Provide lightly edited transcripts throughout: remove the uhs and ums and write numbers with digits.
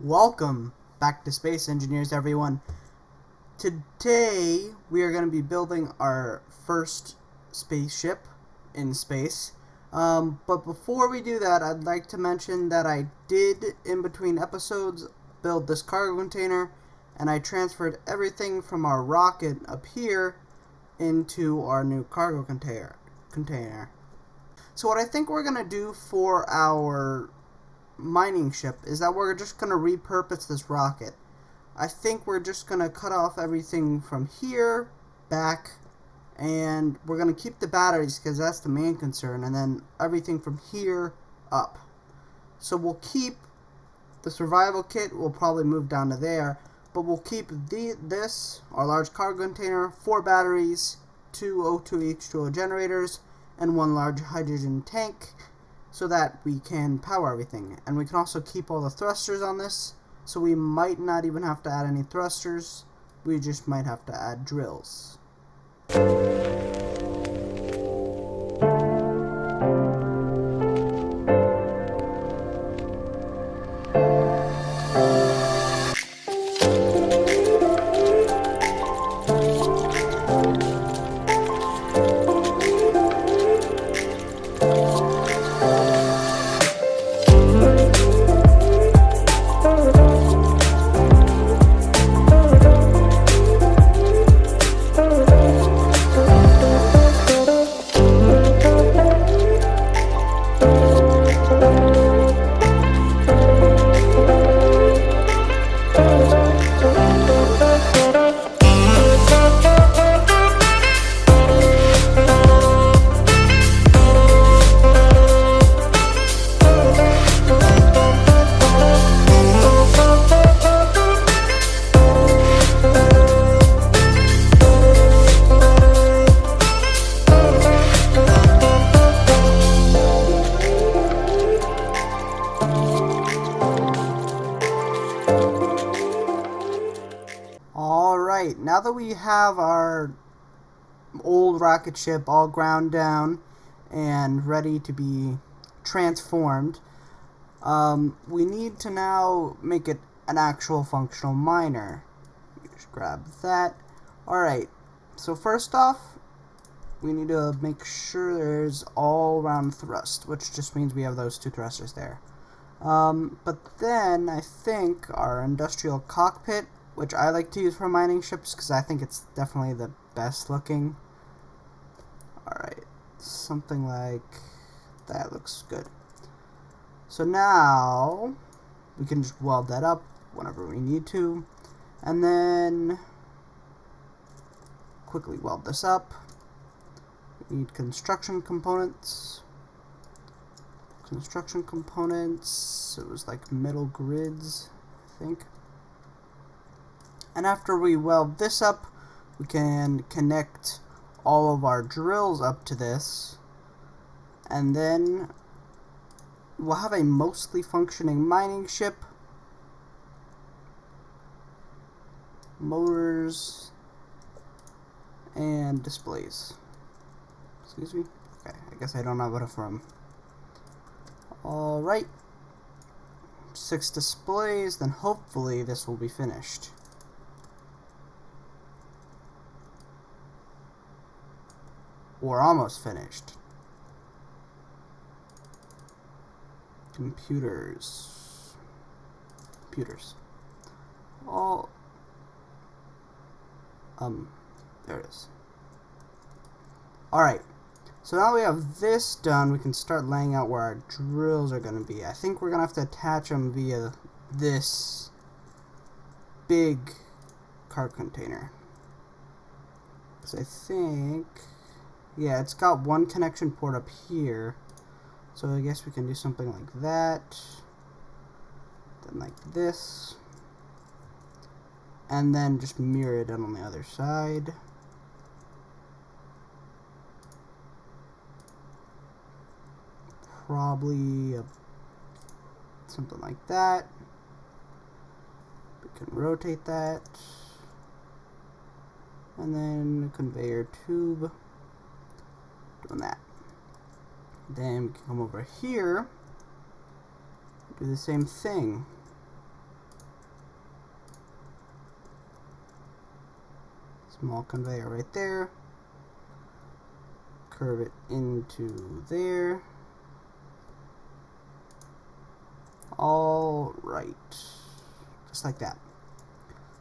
Welcome back to Space Engineers, everyone. Today we are going to be building our first spaceship in space. But before we do that, I'd like to mention that I did, in between episodes, build this cargo container, and I transferred everything from our rocket up here into our new cargo container. So what I think we're going to do for our mining ship is that we're just going to repurpose this rocket. I think we're just going to cut off everything from here back, and we're going to keep the batteries because that's the main concern, and then everything from here up. So we'll keep the survival kit, we'll probably move down to there, but we'll keep this, our large cargo container, 4 batteries, 2 O2H2O generators, and 1 large hydrogen tank, so that we can power everything. And we can also keep all the thrusters on this, so we might not even have to add any thrusters, we just might have to add drills. Alright, now that we have our old rocket ship all ground down and ready to be transformed, we need to now make it an actual functional miner. Just grab that. Alright, so first off, we need to make sure there's all round thrust, which just means we have those 2 thrusters there. But then I think our industrial cockpit, which I like to use for mining ships because I think it's definitely the best looking. Alright, something like that looks good. So now we can just weld that up whenever we need to, and then quickly weld this up. We need construction components. Construction components, it was like metal grids, I think. And after we weld this up, we can connect all of our drills up to this, and then we'll have a mostly functioning mining ship. Motors and displays. Excuse me? Okay, I guess I don't have enough room. Alright. 6 displays, then hopefully this will be finished. Or almost finished. Computers. All. There it is. Alright. So now we have this done, we can start laying out where our drills are going to be. I think we're going to have to attach them via this big cargo container. So I think, yeah, it's got 1 connection port up here. So I guess we can do something like that. Then like this. And then just mirror it on the other side. Probably something like that. We can rotate that. And then a conveyor tube. Doing that. Then we can come over here, do the same thing. Small conveyor right there. Curve it into there. All right. Just like that.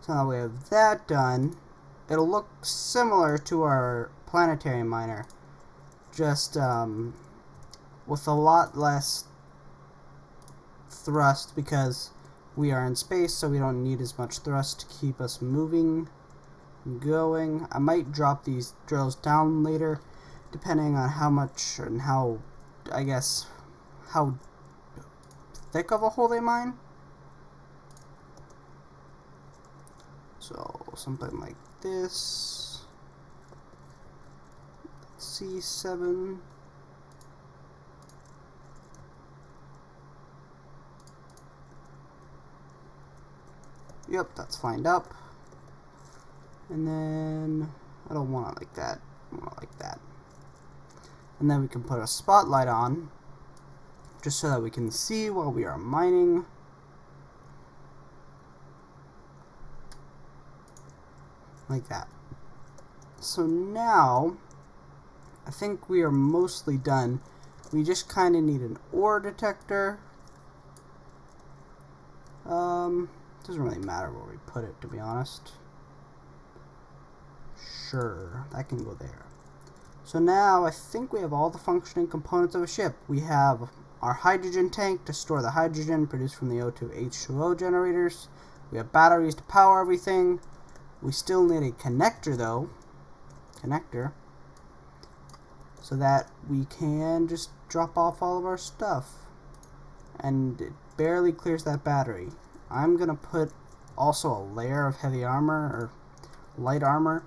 So now we have that done. It'll look similar to our planetary miner, just with a lot less thrust because we are in space, so we don't need as much thrust to keep us moving and going. I might drop these drills down later, depending on how much and how, I guess, how thick of a hole they mine. So something like this. C7. Yep, that's lined up. And then I don't want it like that. I want it like that. And then we can put a spotlight on, just so that we can see while we are mining. Like that. So now, I think we are mostly done. We just kind of need an ore detector. Doesn't really matter where we put it, to be honest. Sure, that can go there. So now I think we have all the functioning components of a ship. We have our hydrogen tank to store the hydrogen produced from the O2H2O generators. We have batteries to power everything. We still need a connector though. So that we can just drop off all of our stuff. And it barely clears that battery. I'm gonna put also a layer of heavy armor or light armor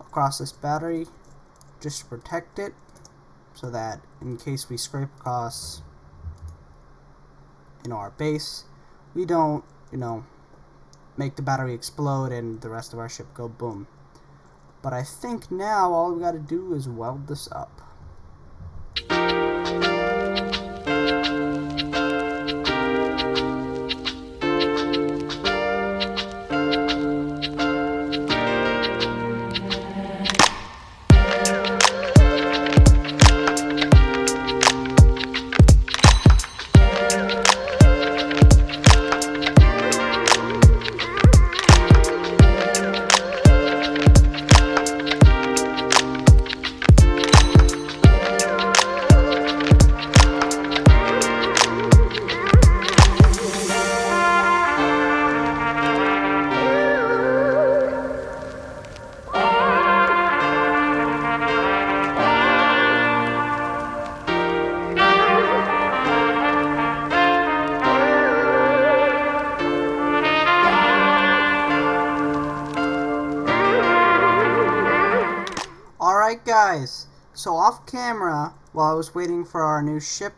across this battery just to protect it, so that in case we scrape across our base, we don't make the battery explode and the rest of our ship go boom. But I think now all we gotta do is weld this up. Alright guys, so off camera, while I was waiting for our new ship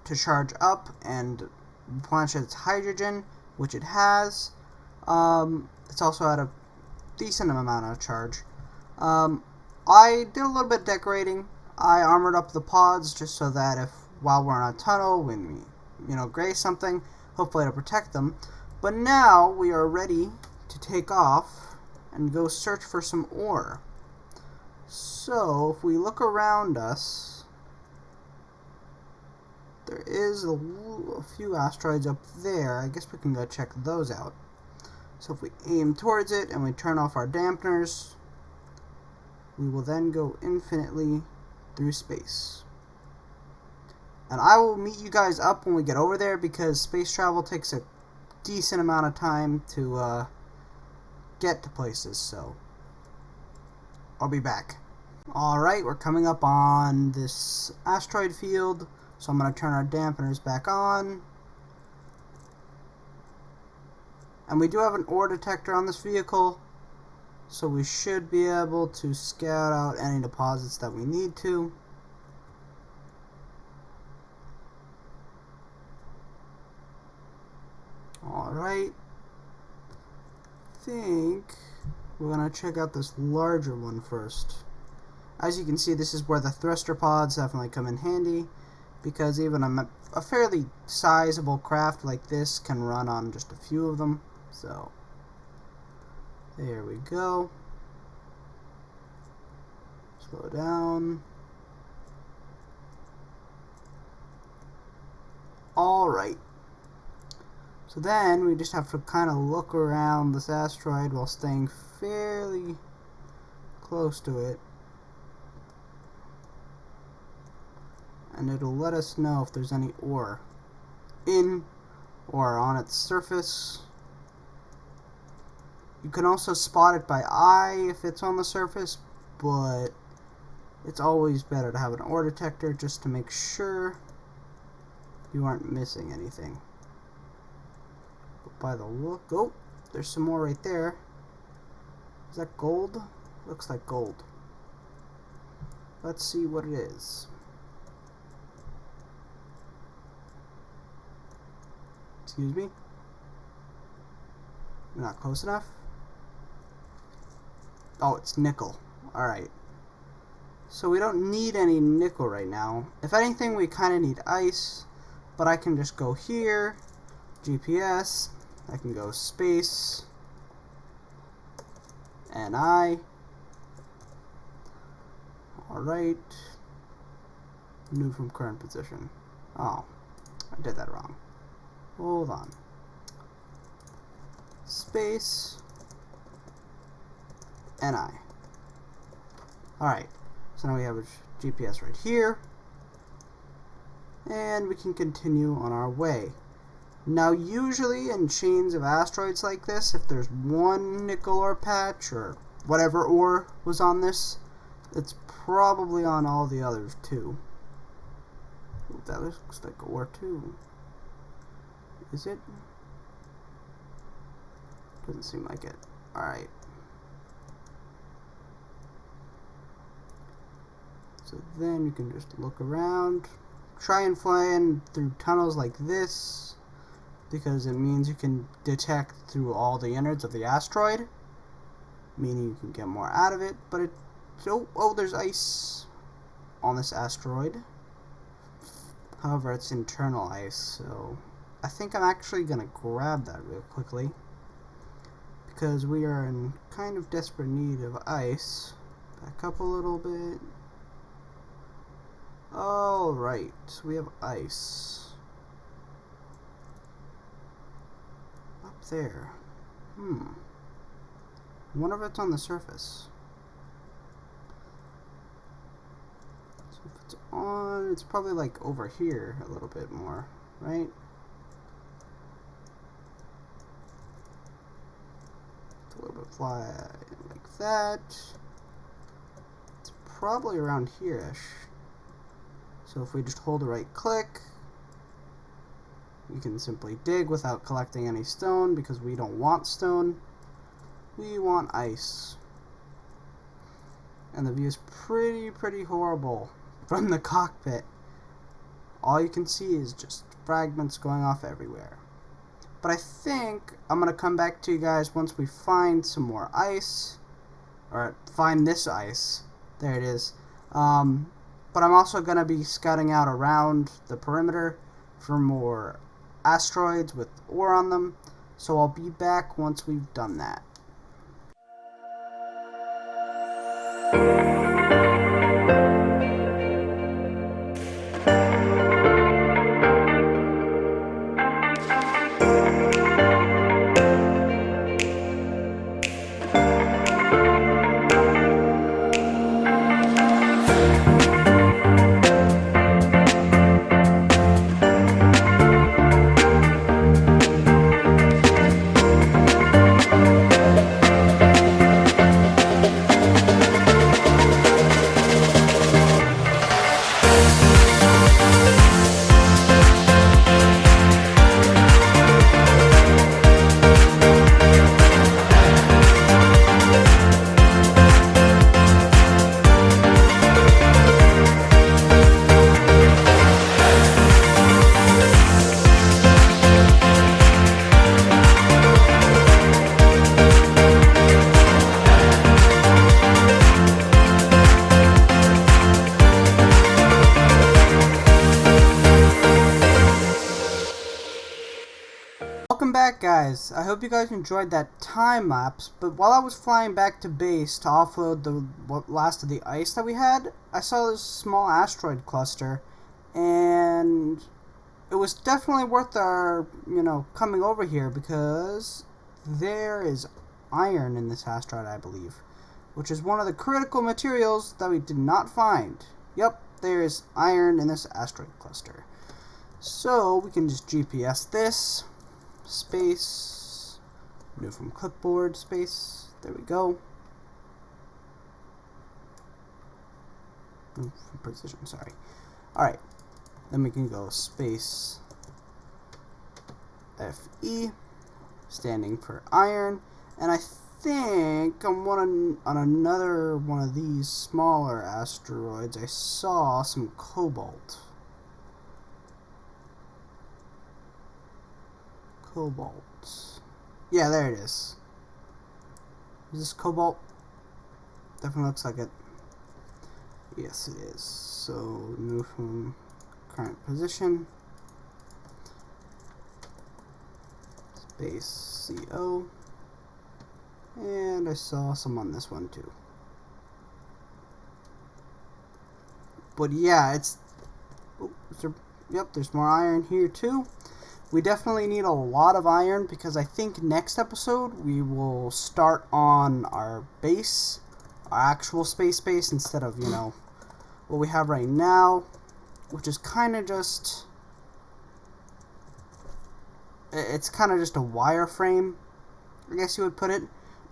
to charge up and replenish its hydrogen, which it has, it's also at a decent amount of charge. I did a little bit of decorating. I armored up the pods just so that if while we're in a tunnel, when we graze something, hopefully it'll protect them. But now we are ready to take off and go search for some ore. So, if we look around us, there is a few asteroids up there. I guess we can go check those out. So if we aim towards it and we turn off our dampeners, we will then go infinitely through space. And I will meet you guys up when we get over there, because space travel takes a decent amount of time to get to places, so I'll be back. Alright, we're coming up on this asteroid field, so I'm going to turn our dampeners back on. And we do have an ore detector on this vehicle, so we should be able to scout out any deposits that we need to. Alright, I think we're going to check out this larger one first. As you can see, this is where the thruster pods definitely come in handy, because even a fairly sizable craft like this can run on just a few of them. So, there we go. Slow down. Alright. So then we just have to kind of look around this asteroid while staying fairly close to it. And it'll let us know if there's any ore in or on its surface. You can also spot it by eye if it's on the surface, but it's always better to have an ore detector just to make sure you aren't missing anything. But by the look, oh, there's some more right there. Is that gold? Looks like gold. Let's see what it is. Excuse me? You're not close enough? Oh, it's nickel. Alright. So we don't need any nickel right now. If anything, we kind of need ice. But I can just go here. GPS. I can go space. And Alright. New from current position. Oh, I did that wrong. Hold on. Space. And Alright. So now we have a GPS right here. And we can continue on our way. Now usually in chains of asteroids like this, if there's one nickel ore patch or whatever ore was on this, it's probably on all the others too. Ooh, that looks like ore too. Is it? Doesn't seem like it. Alright. So then you can just look around. Try and fly in through tunnels like this, because it means you can detect through all the innards of the asteroid, meaning you can get more out of it. But it, oh, there's ice on this asteroid. However, it's internal ice, so I think I'm actually gonna grab that real quickly, because we are in kind of desperate need of ice. Back up a little bit. Alright, so we have ice. Up there. I wonder if it's on the surface. So if it's on, it's probably like over here a little bit more, right? It's a little bit flat like that. It's probably around here-ish. So if we just hold the right click, we can simply dig without collecting any stone, because we don't want stone. We want ice. And the view is pretty horrible from the cockpit. All you can see is just fragments going off everywhere. But I think I'm going to come back to you guys once we find some more ice. Or find this ice. There it is. But I'm also going to be scouting out around the perimeter for more asteroids with ore on them. So I'll be back once we've done that. back, guys. I hope you guys enjoyed that time lapse, but while I was flying back to base to offload the last of the ice that we had, I saw this small asteroid cluster, and it was definitely worth our, coming over here, because there is iron in this asteroid, I believe, which is one of the critical materials that we did not find. Yep, there is iron in this asteroid cluster. So we can just GPS this, space, new from clipboard, space, there we go. Move from precision, sorry. Alright, then we can go space, FE, standing for iron, and I think on another one of these smaller asteroids I saw some cobalt. Yeah, there it is. Is this cobalt? Definitely looks like it. Yes, it is. So move from current position. Space CO. And I saw some on this one too. But yeah, yep, there's more iron here too. We definitely need a lot of iron because I think next episode we will start on our base, our actual space base, instead of, what we have right now, which is kind of just, it's kind of just a wireframe, I guess you would put it.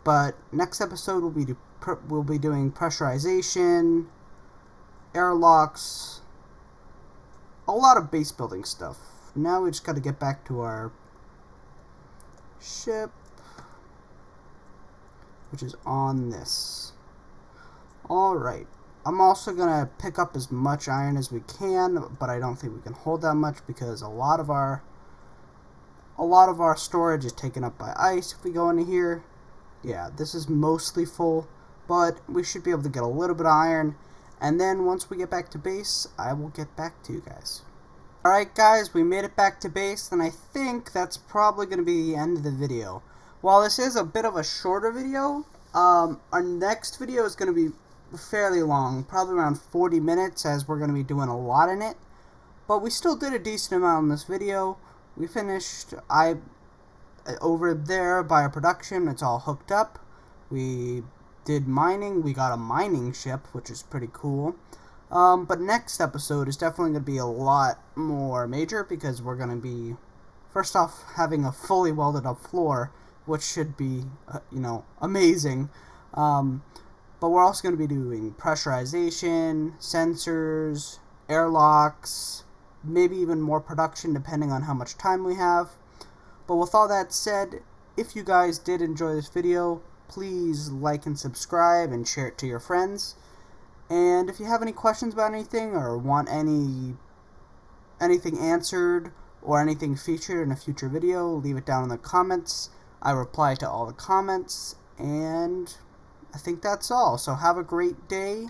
But next episode we'll be doing pressurization, airlocks, a lot of base building stuff. Now we just got to get back to our ship, which is on this. Alright, I'm also going to pick up as much iron as we can, but I don't think we can hold that much because a lot of our storage is taken up by ice if we go into here. Yeah, this is mostly full, but we should be able to get a little bit of iron, and then once we get back to base, I will get back to you guys. Alright guys, we made it back to base, and I think that's probably going to be the end of the video. While this is a bit of a shorter video, our next video is going to be fairly long, probably around 40 minutes, as we're going to be doing a lot in it. But we still did a decent amount in this video. We finished, over there by our production, it's all hooked up. We did mining, we got a mining ship, which is pretty cool. But next episode is definitely going to be a lot more major because we're going to be, first off, having a fully welded up floor, which should be, amazing. But we're also going to be doing pressurization, sensors, airlocks, maybe even more production depending on how much time we have. But with all that said, if you guys did enjoy this video, please like and subscribe and share it to your friends. And if you have any questions about anything or want anything answered or anything featured in a future video, leave it down in the comments. I reply to all the comments, and I think that's all. So have a great day.